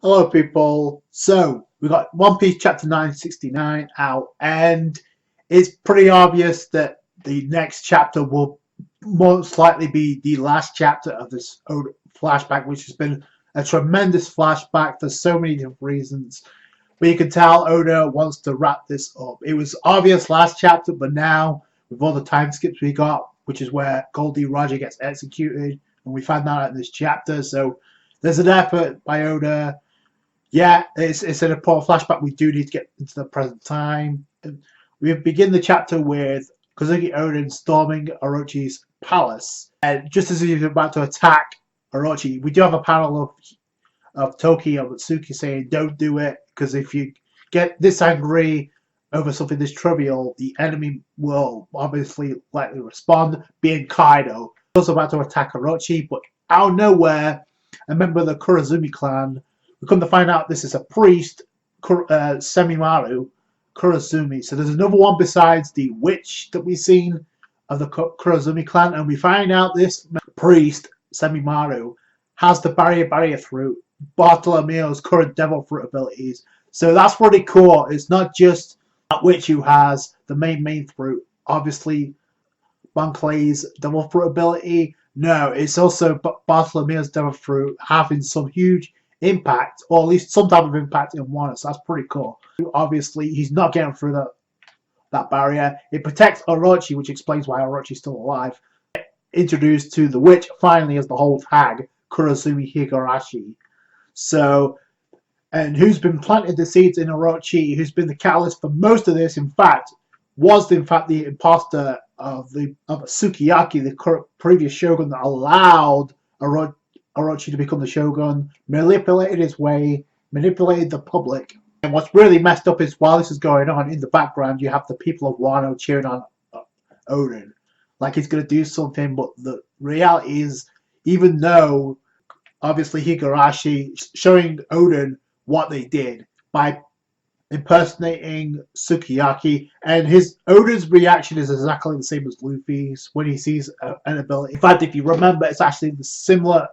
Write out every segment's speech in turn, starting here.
Hello people, so we got One Piece chapter 969 out, and it's pretty obvious that the next chapter will most likely be the last chapter of this flashback, which has been a tremendous flashback for so many different reasons. But you can tell Oda wants to wrap this up. It was obvious last chapter, but now with all the time skips we got, which is where Goldie Roger gets executed, and we find that out in this chapter, so there's an effort by Oda. Yeah, it's an important flashback. We do need to get into the present time. We begin the chapter with Kozuki Oden storming Orochi's palace. And just as he's about to attack Orochi, we do have a panel of Toki and Mitsuki saying, don't do it, because if you get this angry over something this trivial, the enemy will obviously likely respond, being Kaido. He's also about to attack Orochi, but out of nowhere, a member of the Kurozumi clan, we come to find out this is a priest, Semimaru Kurozumi. So there's another one besides the witch that we've seen of the Kurozumi clan, and we find out this priest, Semimaru, has the barrier fruit, Bartolomeo's current devil fruit abilities. So that's pretty cool. It's not just that witch who has the main fruit. Obviously, Banclay's devil fruit ability. No, it's also Bartolomeo's devil fruit having some huge impact, or at least some type of impact in Wano. So that's pretty cool. Obviously, he's not getting through that barrier. It protects Orochi, which explains why Orochi's still alive. Introduced to the witch finally as the whole hag, Kurozumi Higurashi. So, and who's been planting the seeds in Orochi, who's been the catalyst for most of this, in fact, was in fact the imposter of Sukiyaki, the previous shogun that allowed Orochi to become the shogun, manipulated his way, manipulated the public. And what's really messed up is while this is going on, in the background, you have the people of Wano cheering on Oden. Like he's going to do something, but the reality is, even though, obviously, Higurashi showing Oden what they did by impersonating Sukiyaki, and Oden's reaction is exactly the same as Luffy's when he sees an ability. In fact, if you remember, it's actually the similar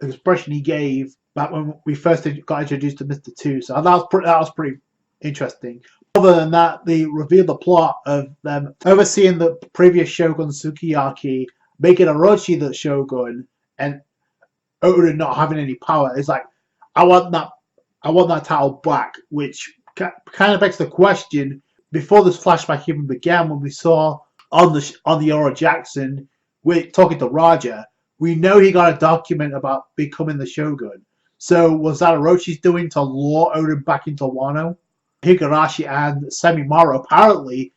expression he gave back when we first got introduced to Mr. 2. So that was pretty interesting. Other than that, they revealed the plot of them overseeing the previous shogun Sukiyaki, making Orochi the shogun, and Oden not having any power. It's like, I want that title back, which kind of begs the question. Before this flashback even began, when we saw on the Oro Jackson, we're talking to Roger, we know he got a document about becoming the shogun. So was that Orochi's doing to lure Oden back into Wano? Higurashi and Semimaru apparently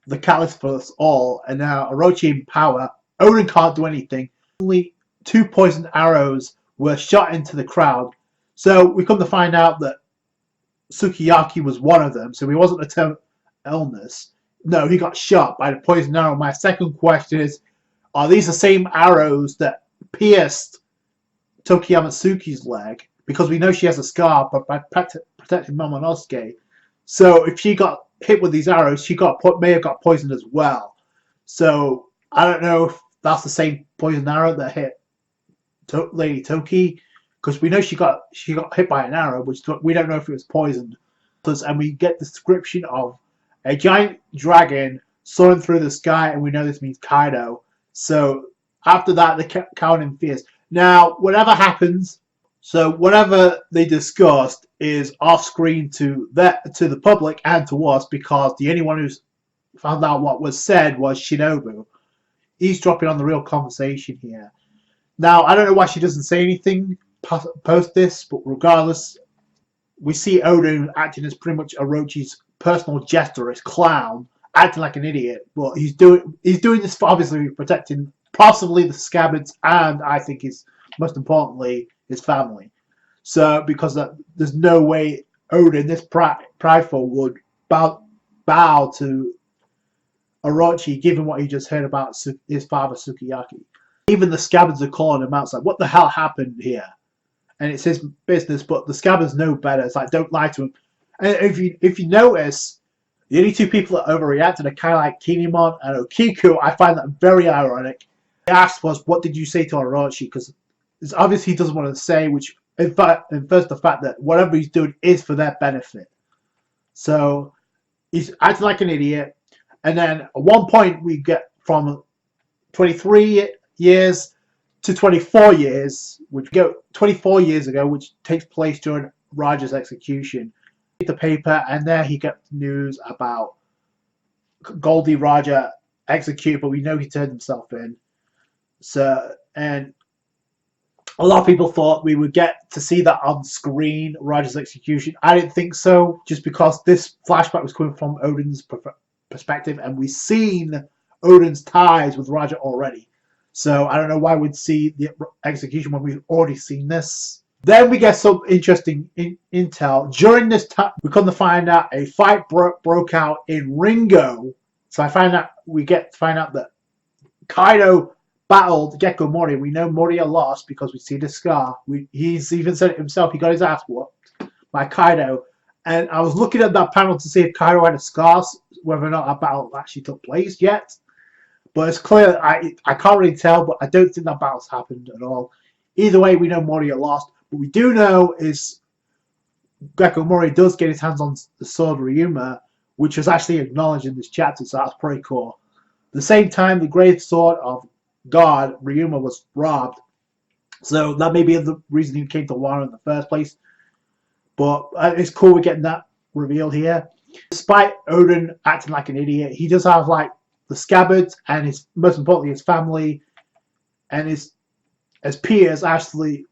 the catalyst for us all, and now Orochi in power. Oden can't do anything. Only 2 poisoned arrows were shot into the crowd. So we come to find out that Sukiyaki was one of them. So he wasn't a terminal illness. No, he got shot by the poison arrow. My second question is, are these the same arrows that pierced Tokiyama Tsuki's leg? Because we know she has a scar, but by protecting Momonosuke. So if she got hit with these arrows, she may have got poisoned as well. So I don't know if that's the same poison arrow that hit Lady Toki, because we know she got hit by an arrow, which we don't know if it was poisoned. And we get the description of a giant dragon soaring through the sky, and we know this means Kaido. So after that, they kept counting fierce. Now, whatever happens, so whatever they discussed is off screen to the public and to us, because the only one who's found out what was said was Shinobu. Eavesdropping on the real conversation here. Now, I don't know why she doesn't say anything post this, but regardless, we see Oden acting as pretty much Orochi's personal jester, his clown, acting like an idiot. But he's doing this for obviously protecting possibly the scabbards, and I think most importantly his family. So because there's no way Oden, this prideful, would bow to Orochi, given what he just heard about his father Sukiyaki. Even the scabbards are calling him out. It's like, what the hell happened here? And it's his business, but the scabbards know better. It's like, don't lie to him. And if you notice, the only 2 people that overreacted are kind of like Kinemon and Okiku. I find that very ironic. He asked was, what did you say to Orochi? Because it's obvious he doesn't want to say, which in fact, and first the fact that whatever he's doing is for their benefit. So he's acting like an idiot. And then at one point we get from 23 years to 24 years, which go 24 years ago, which takes place during Raja's execution. The paper, and there he gets news about Goldie Raja executed, but we know he turned himself in. So, and a lot of people thought we would get to see that on screen, Raja's execution. I didn't think so, just because this flashback was coming from Oden's perspective, and we've seen Oden's ties with Raja already. So I don't know why we'd see the execution when we've already seen this. Then we get some interesting intel. During this time, we come to find out a fight broke out in Ringo. So we get to find out that Kaido battled Gekko Moria. We know Moria lost because we see the scar. He's even said it himself. He got his ass whooped by Kaido. And I was looking at that panel to see if Kaido had a scar, whether or not that battle actually took place yet. But it's clear, I can't really tell, but I don't think that battle's happened at all. Either way, we know Moria lost. What we do know is Gekko Moria does get his hands on the sword Ryuma, which was actually acknowledged in this chapter, so that's pretty cool. At the same time, the great sword of God, Ryuma, was robbed. So that may be the reason he came to Wano in the first place. But it's cool we're getting that revealed here. Despite Oden acting like an idiot, he does have like the scabbards and his, most importantly, his family and his peers actually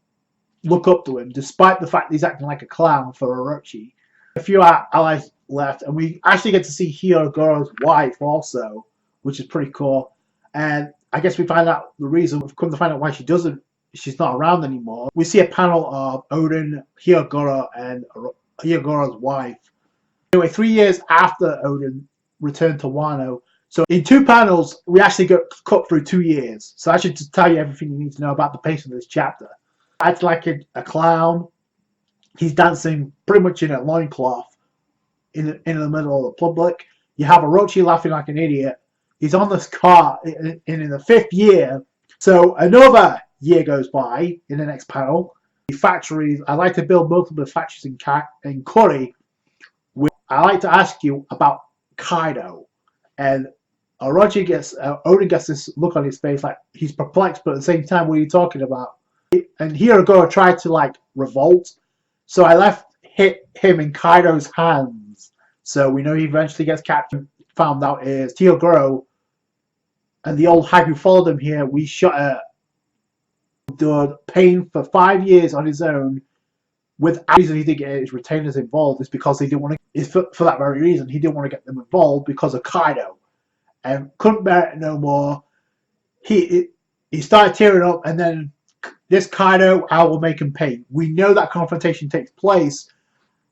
look up to him, despite the fact that he's acting like a clown for Orochi. A few allies left, and we actually get to see Hyogoro's wife also, which is pretty cool. And I guess we find out the reason. We've come to find out why she's not around anymore. We see a panel of Oden, Hyogoro, and Hyogoro's wife. Anyway, 3 years after Oden returned to Wano, so in 2 panels, we actually got cut through 2 years. So I should just tell you everything you need to know about the pacing of this chapter. Acts like a clown. He's dancing pretty much in a loincloth in the middle of the public. You have Orochi laughing like an idiot. He's on this car in the 5th year. So another year goes by in the next panel. The factories, I like to build multiple factories in Kuri. I like to ask you about Kaido. And Orochi Oden gets this look on his face like he's perplexed, but at the same time, what are you talking about? And Hyogoro tried to like revolt. So I left him in Kaido's hands. So we know he eventually gets captured. Found out is Hyogoro and the old hag who followed him here. We shot endured pain for 5 years on his own. Without the reason he didn't get his retainers involved is because they didn't want to. Is for that very reason he didn't want to get them involved because of Kaido, and couldn't bear it no more. He started tearing up, and then this Kaido, I will make him pay. We know that confrontation takes place.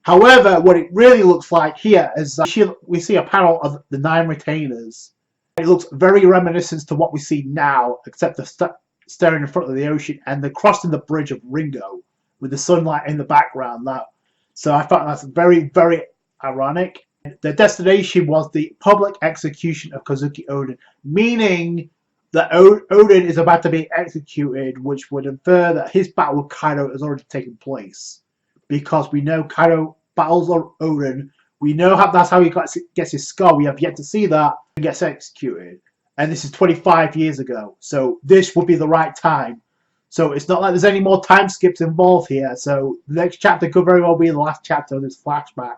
However, what it really looks like here is we see a panel of the 9 retainers. It looks very reminiscent to what we see now, except they're staring in front of the ocean and they're crossing the bridge of Ringo with the sunlight in the background. So I thought that's very, very ironic. The destination was the public execution of Kozuki Oden, meaning that Oden is about to be executed, which would infer that his battle with Kaido has already taken place. Because we know Kaido battles Oden. We know that's how he gets his skull. We have yet to see that and gets executed. And this is 25 years ago. So this would be the right time. So it's not like there's any more time skips involved here. So the next chapter could very well be the last chapter of this flashback.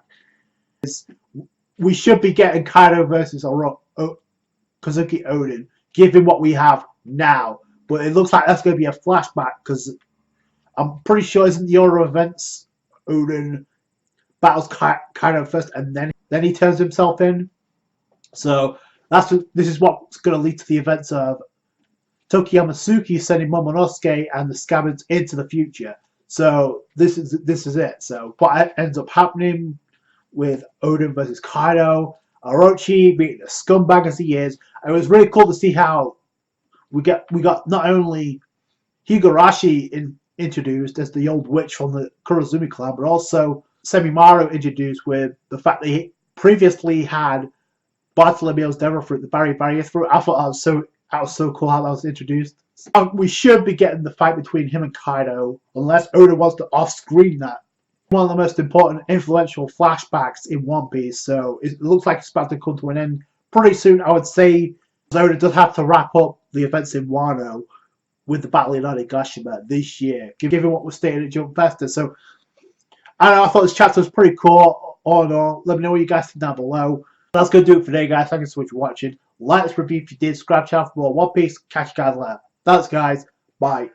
We should be getting Kaido versus Kozuki Oden, given what we have now. But it looks like that's going to be a flashback because I'm pretty sure isn't the order of events Oden battles Kaido first and then he turns himself in. So this is what's going to lead to the events of Tokiyama Suki sending Momonosuke and the Scabbards into the future. So this is it. So what ends up happening with Oden versus Kaido, Orochi being the scumbag as he is. It was really cool to see how we got not only Higurashi introduced as the old witch from the Kurozumi clan, but also Semimaru introduced with the fact that he previously had Bartolomeo's Devil Fruit, the Barrier Fruit. I thought that was so cool how that was introduced. We should be getting the fight between him and Kaido, unless Oda wants to off-screen that. One of the most important, influential flashbacks in One Piece, so it looks like it's about to come to an end pretty soon. I would say Oda does have to wrap up the events in Wano with the battle in Onigashima this year, given what was stated at Jump Festa. So I don't know, I thought this chapter was pretty cool. All in all, let me know what you guys think down below. That's going to do it for today, guys. Thank you so much for watching. Like this review if you did. Subscribe to the channel for more One Piece. Catch you guys later. Thanks, guys. Bye.